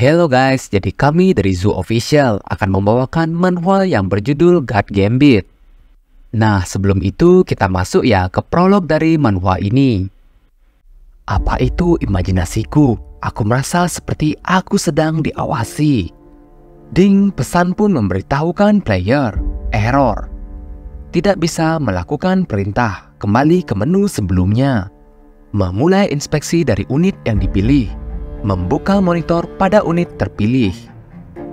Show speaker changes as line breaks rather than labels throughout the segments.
Hello guys, jadi kami dari Zoo Official akan membawakan manhwa yang berjudul God Gambit. Nah, sebelum itu kita masuk ya ke prolog dari manhwa ini. Apa itu imajinasiku? Aku merasa seperti aku sedang diawasi. Ding, pesan pun memberitahukan player, error. Tidak bisa melakukan perintah, kembali ke menu sebelumnya. Memulai inspeksi dari unit yang dipilih. Membuka monitor pada unit terpilih.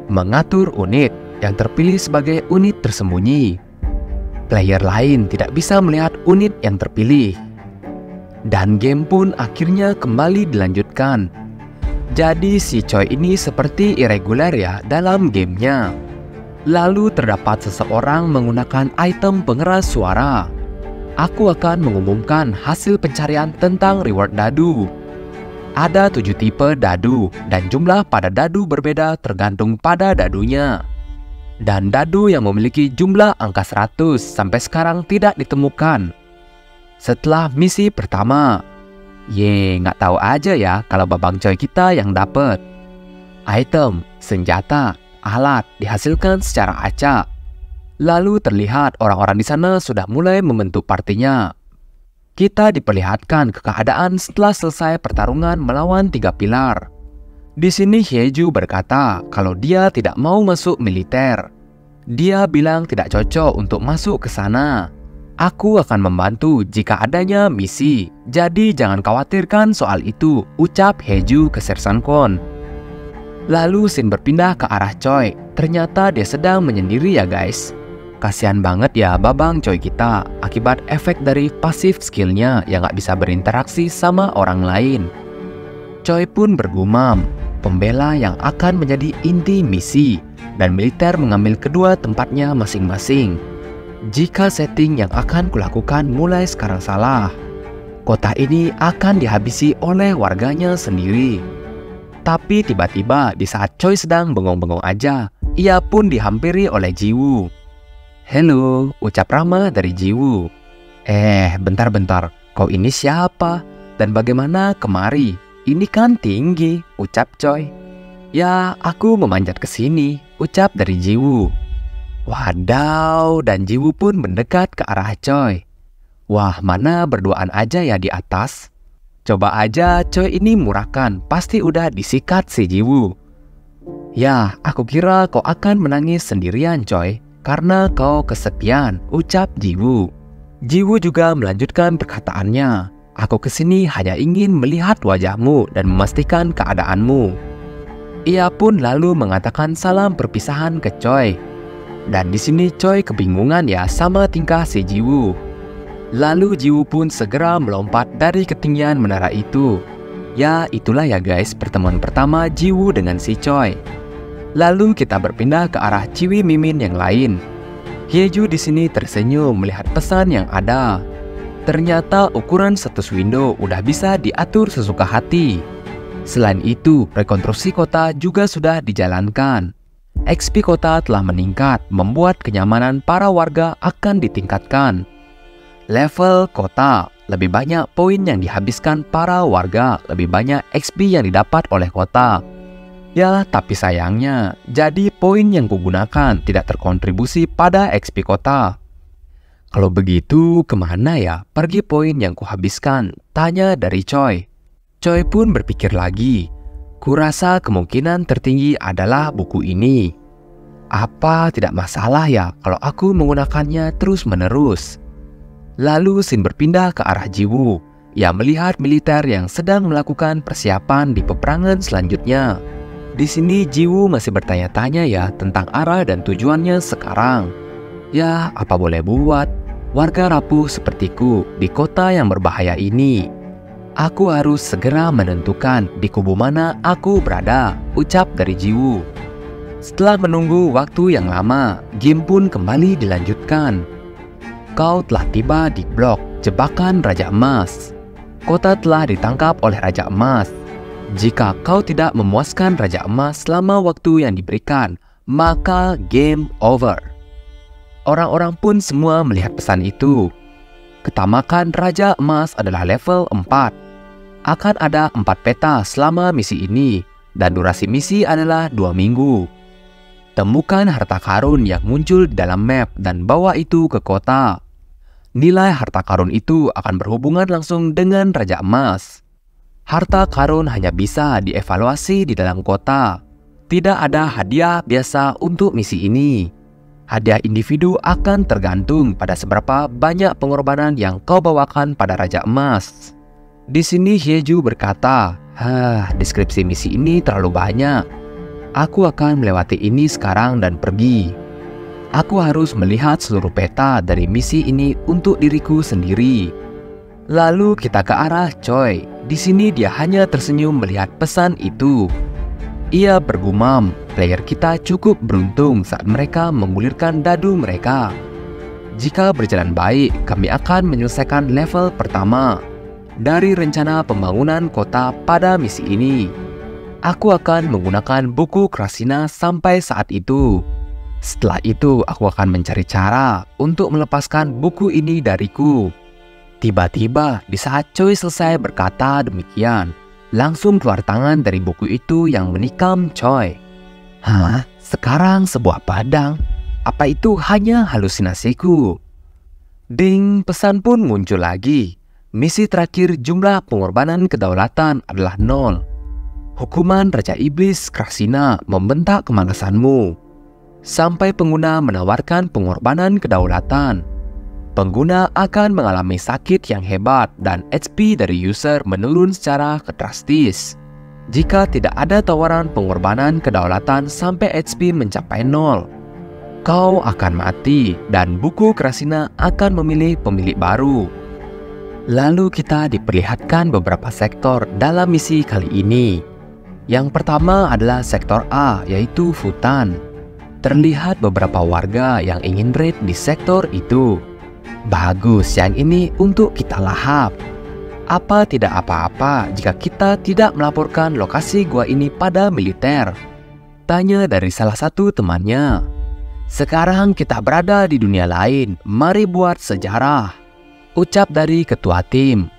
Mengatur unit yang terpilih sebagai unit tersembunyi. Player lain tidak bisa melihat unit yang terpilih. Dan game pun akhirnya kembali dilanjutkan. Jadi si Choi ini seperti irregular ya dalam gamenya. Lalu terdapat seseorang menggunakan item pengeras suara. Aku akan mengumumkan hasil pencarian tentang reward dadu. Ada 7 tipe dadu dan jumlah pada dadu berbeda tergantung pada dadunya. Dan dadu yang memiliki jumlah angka 100 sampai sekarang tidak ditemukan. Setelah misi pertama, nggak tahu aja ya kalau babang Choi kita yang dapet. Item, senjata, alat dihasilkan secara acak. Lalu terlihat orang-orang di sana sudah mulai membentuk partinya. Kita diperlihatkan ke keadaan setelah selesai pertarungan melawan 3 pilar. Di sini Hyeju berkata kalau dia tidak mau masuk militer. Dia bilang tidak cocok untuk masuk ke sana. Aku akan membantu jika adanya misi, jadi jangan khawatirkan soal itu, ucap Hyeju ke Sersan Kwon. Lalu scene berpindah ke arah Choi. Ternyata dia sedang menyendiri ya guys. Kasian banget ya babang Choi kita akibat efek dari pasif skillnya yang gak bisa berinteraksi sama orang lain. Choi pun bergumam, pembela yang akan menjadi inti misi dan militer mengambil kedua tempatnya masing-masing. Jika setting yang akan kulakukan mulai sekarang salah, kota ini akan dihabisi oleh warganya sendiri. Tapi tiba-tiba di saat Choi sedang bengong-bengong aja, ia pun dihampiri oleh Jiwoo. Halo, ucap Rama dari Jiwoo. Bentar-bentar, kau ini siapa? Dan bagaimana kemari? Ini kan tinggi, ucap Choi. Ya, aku memanjat ke sini, ucap dari Jiwoo. Wadaw, dan Jiwoo pun mendekat ke arah Choi. Wah, mana berduaan aja ya di atas? Coba aja Choi ini murahkan, pasti udah disikat si Jiwoo. Ya, aku kira kau akan menangis sendirian Choi. Karena kau kesepian, ucap Jiwoo. Jiwoo juga melanjutkan perkataannya. Aku kesini hanya ingin melihat wajahmu dan memastikan keadaanmu. Ia pun lalu mengatakan salam perpisahan ke Choi. Dan di sini Choi kebingungan ya sama tingkah si Jiwoo. Lalu Jiwoo pun segera melompat dari ketinggian menara itu. Ya itulah ya guys pertemuan pertama Jiwoo dengan si Choi. Lalu kita berpindah ke arah Ciwi Mimin yang lain. Hyeju di sini tersenyum melihat pesan yang ada. Ternyata ukuran status window udah bisa diatur sesuka hati. Selain itu, rekonstruksi kota juga sudah dijalankan. XP kota telah meningkat, membuat kenyamanan para warga akan ditingkatkan. Level kota, lebih banyak poin yang dihabiskan para warga, lebih banyak XP yang didapat oleh kota. Ya, tapi sayangnya, jadi poin yang kugunakan tidak terkontribusi pada XP kota. Kalau begitu, kemana ya pergi poin yang kuhabiskan? Tanya dari Choi. Choi pun berpikir lagi. Kurasa kemungkinan tertinggi adalah buku ini. Apa tidak masalah ya kalau aku menggunakannya terus-menerus? Lalu scene berpindah ke arah Jiwoo. Ia melihat militer yang sedang melakukan persiapan di peperangan selanjutnya. Di sini Jiwoo masih bertanya-tanya ya tentang arah dan tujuannya sekarang. Ya, apa boleh buat? Warga rapuh sepertiku di kota yang berbahaya ini. Aku harus segera menentukan di kubu mana aku berada, ucap dari Jiwoo. Setelah menunggu waktu yang lama, game pun kembali dilanjutkan. Kau telah tiba di blok jebakan Raja Emas. Kota telah ditangkap oleh Raja Emas. Jika kau tidak memuaskan Raja Emas selama waktu yang diberikan, maka game over. Orang-orang pun semua melihat pesan itu. Ketamakan Raja Emas adalah level 4. Akan ada 4 peta selama misi ini, dan durasi misi adalah 2 minggu. Temukan harta karun yang muncul di dalam map dan bawa itu ke kota. Nilai harta karun itu akan berhubungan langsung dengan Raja Emas. Harta karun hanya bisa dievaluasi di dalam kota. Tidak ada hadiah biasa untuk misi ini. Hadiah individu akan tergantung pada seberapa banyak pengorbanan yang kau bawakan pada Raja Emas. Di sini Hyeju berkata, deskripsi misi ini terlalu banyak. Aku akan melewati ini sekarang dan pergi. Aku harus melihat seluruh peta dari misi ini untuk diriku sendiri. Lalu kita ke arah Choi. Di sini dia hanya tersenyum melihat pesan itu. Ia bergumam, player kita cukup beruntung saat mereka menggulirkan dadu mereka. Jika berjalan baik, kami akan menyelesaikan level pertama dari rencana pembangunan kota pada misi ini. Aku akan menggunakan buku Krasina sampai saat itu. Setelah itu, aku akan mencari cara untuk melepaskan buku ini dariku. Tiba-tiba, di saat Choi selesai berkata demikian, langsung keluar tangan dari buku itu yang menikam Choi. Sekarang sebuah pedang? Apa itu hanya halusinasiku? Ding, pesan pun muncul lagi. Misi terakhir jumlah pengorbanan kedaulatan adalah 0. Hukuman Raja Iblis Krasina membentak kemalasanmu. Sampai pengguna menawarkan pengorbanan kedaulatan, pengguna akan mengalami sakit yang hebat dan HP dari user menurun secara drastis. Jika tidak ada tawaran pengorbanan kedaulatan sampai HP mencapai 0, kau akan mati dan buku Krasina akan memilih pemilik baru. Lalu kita diperlihatkan beberapa sektor dalam misi kali ini. Yang pertama adalah sektor A, yaitu Futan. Terlihat beberapa warga yang ingin raid di sektor itu. Bagus, yang ini untuk kita lahap. Apa tidak apa-apa jika kita tidak melaporkan lokasi gua ini pada militer? Tanya dari salah satu temannya. Sekarang kita berada di dunia lain, mari buat sejarah, ucap dari ketua tim.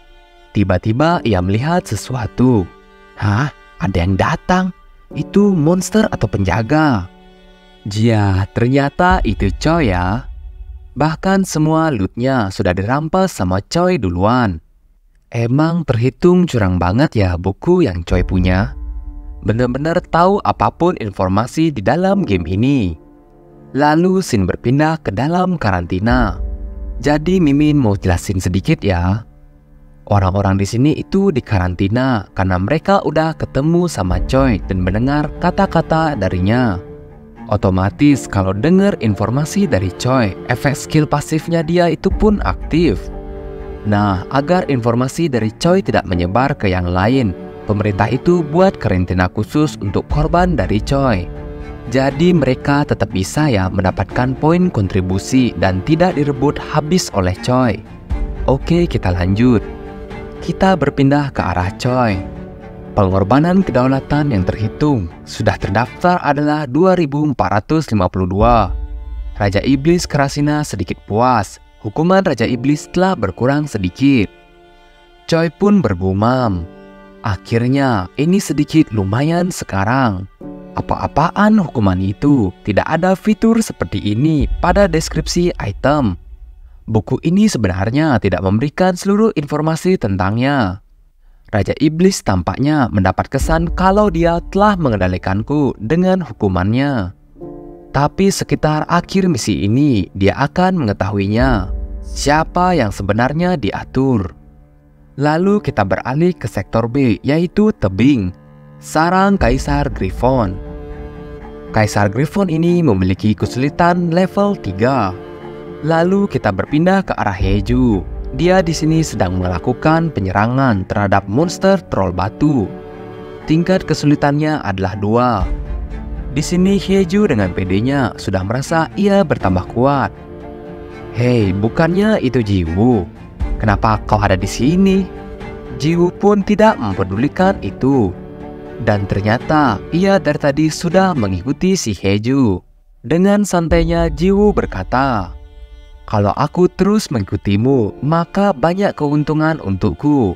Tiba-tiba ia melihat sesuatu. Ada yang datang. Itu monster atau penjaga? Ya, ternyata itu Choi ya. Bahkan semua lootnya sudah dirampas sama Choi duluan. Emang terhitung curang banget ya buku yang Choi punya. Bener-bener tahu apapun informasi di dalam game ini. Lalu scene berpindah ke dalam karantina. Jadi Mimin mau jelasin sedikit ya. Orang-orang di sini itu di karantina karena mereka udah ketemu sama Choi dan mendengar kata-kata darinya. Otomatis kalau dengar informasi dari Choi, efek skill pasifnya dia itu pun aktif. Nah, agar informasi dari Choi tidak menyebar ke yang lain, pemerintah itu buat karantina khusus untuk korban dari Choi. Jadi mereka tetap bisa ya mendapatkan poin kontribusi dan tidak direbut habis oleh Choi. Oke, kita lanjut. Kita berpindah ke arah Choi. Pengorbanan kedaulatan yang terhitung sudah terdaftar adalah 2452. Raja Iblis Krasina sedikit puas. Hukuman Raja Iblis telah berkurang sedikit. Choi pun bergumam. Akhirnya ini sedikit lumayan sekarang. Apa-apaan hukuman itu? Tidak ada fitur seperti ini pada deskripsi item. Buku ini sebenarnya tidak memberikan seluruh informasi tentangnya. Raja Iblis tampaknya mendapat kesan kalau dia telah mengendalikanku dengan hukumannya. Tapi sekitar akhir misi ini, dia akan mengetahuinya. Siapa yang sebenarnya diatur. Lalu kita beralih ke sektor B, yaitu tebing. Sarang Kaisar Griffon. Kaisar Griffon ini memiliki kesulitan level 3. Lalu kita berpindah ke arah Hyeju. Dia di sini sedang melakukan penyerangan terhadap monster troll batu. Tingkat kesulitannya adalah 2. Di sini Hyeju dengan PD-nya sudah merasa ia bertambah kuat. Hei, bukannya itu Jiwoo? Kenapa kau ada di sini? Jiwoo pun tidak mempedulikan itu. Dan ternyata ia dari tadi sudah mengikuti si Hyeju. Dengan santainya Jiwoo berkata, kalau aku terus mengikutimu, maka banyak keuntungan untukku.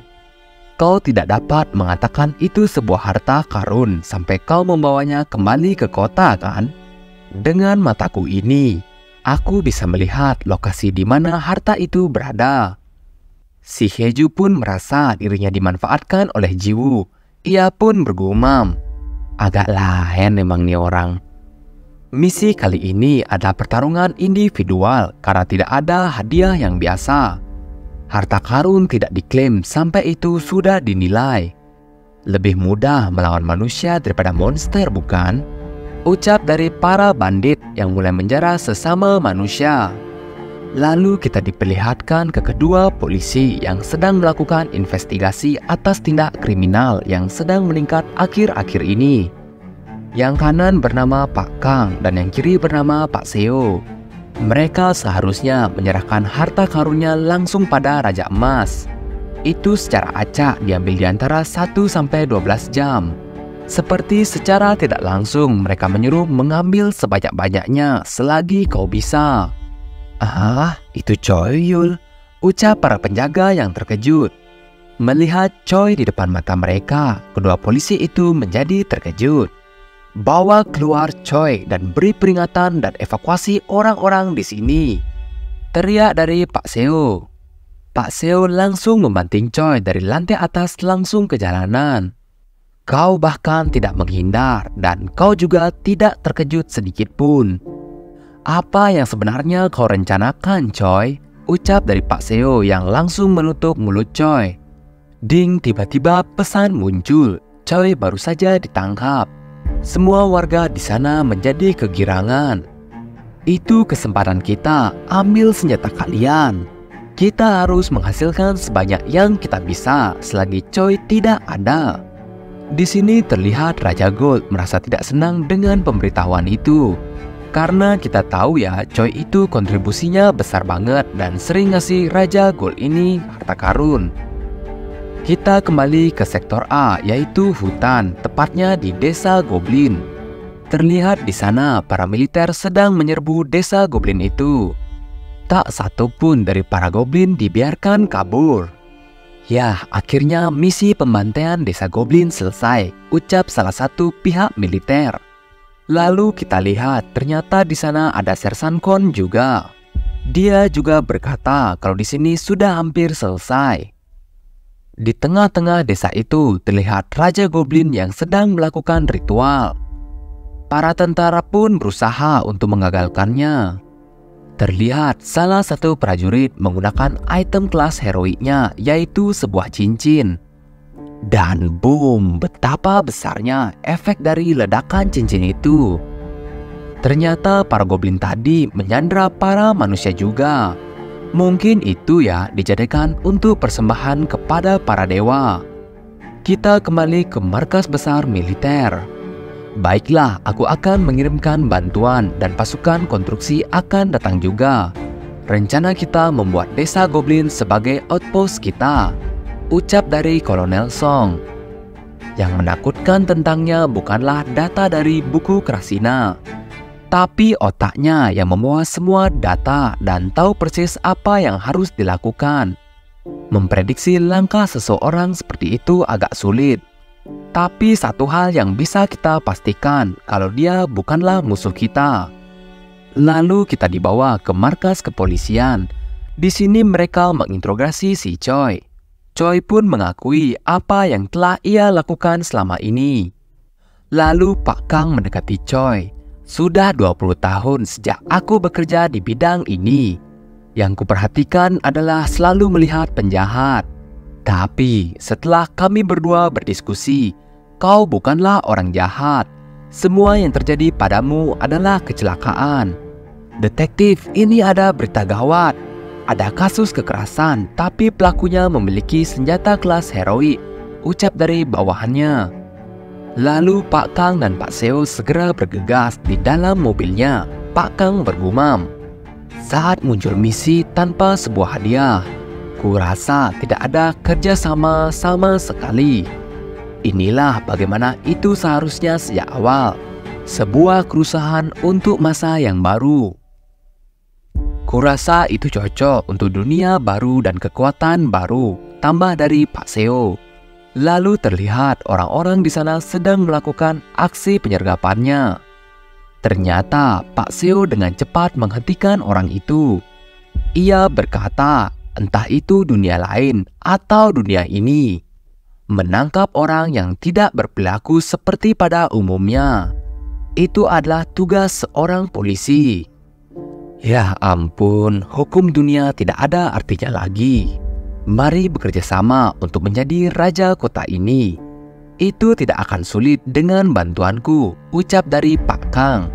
Kau tidak dapat mengatakan itu sebuah harta karun sampai kau membawanya kembali ke kota, kan? Dengan mataku ini, aku bisa melihat lokasi di mana harta itu berada. Si Heju pun merasa dirinya dimanfaatkan oleh Jiwoo. Ia pun bergumam, agak lain memang nih orang. Misi kali ini adalah pertarungan individual karena tidak ada hadiah yang biasa. Harta karun tidak diklaim sampai itu sudah dinilai. Lebih mudah melawan manusia daripada monster, bukan? Ucap dari para bandit yang mulai menjara sesama manusia. Lalu kita diperlihatkan ke kedua polisi yang sedang melakukan investigasi atas tindak kriminal yang sedang meningkat akhir-akhir ini. Yang kanan bernama Pak Kang dan yang kiri bernama Pak Seo. Mereka seharusnya menyerahkan harta karunnya langsung pada Raja Emas. Itu secara acak diambil di antara 1-12 jam. Seperti secara tidak langsung mereka menyuruh mengambil sebanyak-banyaknya selagi kau bisa. Ah, itu Choi Yul, ucap para penjaga yang terkejut. Melihat Choi di depan mata mereka, kedua polisi itu menjadi terkejut. Bawa keluar Choi dan beri peringatan dan evakuasi orang-orang di sini, teriak dari Pak Seo. Pak Seo langsung membanting Choi dari lantai atas langsung ke jalanan. Kau bahkan tidak menghindar dan kau juga tidak terkejut sedikit pun. Apa yang sebenarnya kau rencanakan, Choi? Ucap dari Pak Seo yang langsung menutup mulut Choi. Ding, tiba-tiba pesan muncul. Choi baru saja ditangkap. Semua warga di sana menjadi kegirangan. Itu kesempatan kita, ambil senjata kalian. Kita harus menghasilkan sebanyak yang kita bisa selagi Choi tidak ada. Di sini terlihat Raja Gold merasa tidak senang dengan pemberitahuan itu. Karena kita tahu ya, Choi itu kontribusinya besar banget dan sering ngasih Raja Gold ini harta karun. Kita kembali ke sektor A, yaitu hutan, tepatnya di desa Goblin. Terlihat di sana para militer sedang menyerbu desa Goblin itu. Tak satu pun dari para Goblin dibiarkan kabur. Ya, akhirnya misi pembantaian desa Goblin selesai, ucap salah satu pihak militer. Lalu kita lihat ternyata di sana ada Sersan Kon juga. Dia juga berkata kalau di sini sudah hampir selesai. Di tengah-tengah desa itu terlihat Raja Goblin yang sedang melakukan ritual. Para tentara pun berusaha untuk mengagalkannya. Terlihat salah satu prajurit menggunakan item kelas heroiknya, yaitu sebuah cincin. Dan boom, betapa besarnya efek dari ledakan cincin itu. Ternyata para goblin tadi menyandra para manusia juga. Mungkin itu ya dijadikan untuk persembahan kepada para dewa. Kita kembali ke markas besar militer. Baiklah, aku akan mengirimkan bantuan dan pasukan konstruksi akan datang juga. Rencana kita membuat desa Goblin sebagai outpost kita, ucap dari Kolonel Song. Yang menakutkan tentangnya bukanlah data dari buku Krasina, tapi otaknya yang membawa semua data dan tahu persis apa yang harus dilakukan. Memprediksi langkah seseorang seperti itu agak sulit. Tapi satu hal yang bisa kita pastikan kalau dia bukanlah musuh kita. Lalu kita dibawa ke markas kepolisian. Di sini mereka menginterogasi si Choi. Choi pun mengakui apa yang telah ia lakukan selama ini. Lalu Pak Kang mendekati Choi. Sudah 20 tahun sejak aku bekerja di bidang ini. Yang kuperhatikan adalah selalu melihat penjahat. Tapi setelah kami berdua berdiskusi, kau bukanlah orang jahat. Semua yang terjadi padamu adalah kecelakaan. Detektif, ini ada berita gawat. Ada kasus kekerasan, tapi pelakunya memiliki senjata kelas heroik, ucap dari bawahannya. Lalu Pak Kang dan Pak Seo segera bergegas di dalam mobilnya. Pak Kang bergumam, saat muncul misi tanpa sebuah hadiah, kurasa tidak ada kerjasama sama sekali. Inilah bagaimana itu seharusnya sejak awal. Sebuah kerusuhan untuk masa yang baru. Kurasa itu cocok untuk dunia baru dan kekuatan baru, tambah dari Pak Seo. Lalu terlihat orang-orang di sana sedang melakukan aksi penyergapannya. Ternyata Pak Seo dengan cepat menghentikan orang itu. Ia berkata, entah itu dunia lain atau dunia ini, menangkap orang yang tidak berperilaku seperti pada umumnya. Itu adalah tugas seorang polisi. Ya ampun, hukum dunia tidak ada artinya lagi. Mari bekerja sama untuk menjadi raja kota ini. Itu tidak akan sulit dengan bantuanku, ucap dari Pak Kang.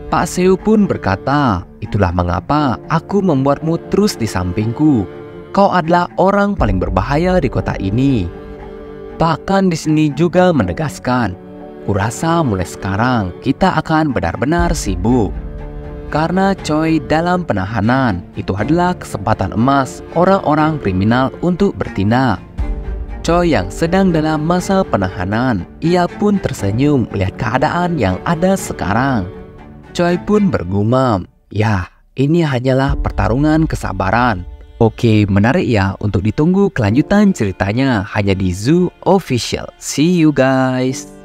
Pak Seo pun berkata, itulah mengapa aku membuatmu terus di sampingku. Kau adalah orang paling berbahaya di kota ini. Pak Kang di sini juga menegaskan, kurasa mulai sekarang kita akan benar-benar sibuk. Karena Choi dalam penahanan, itu adalah kesempatan emas orang-orang kriminal untuk bertindak. Choi yang sedang dalam masa penahanan, ia pun tersenyum melihat keadaan yang ada sekarang. Choi pun bergumam, ya ini hanyalah pertarungan kesabaran. Oke, menarik ya untuk ditunggu kelanjutan ceritanya hanya di Zoo Official. See you guys!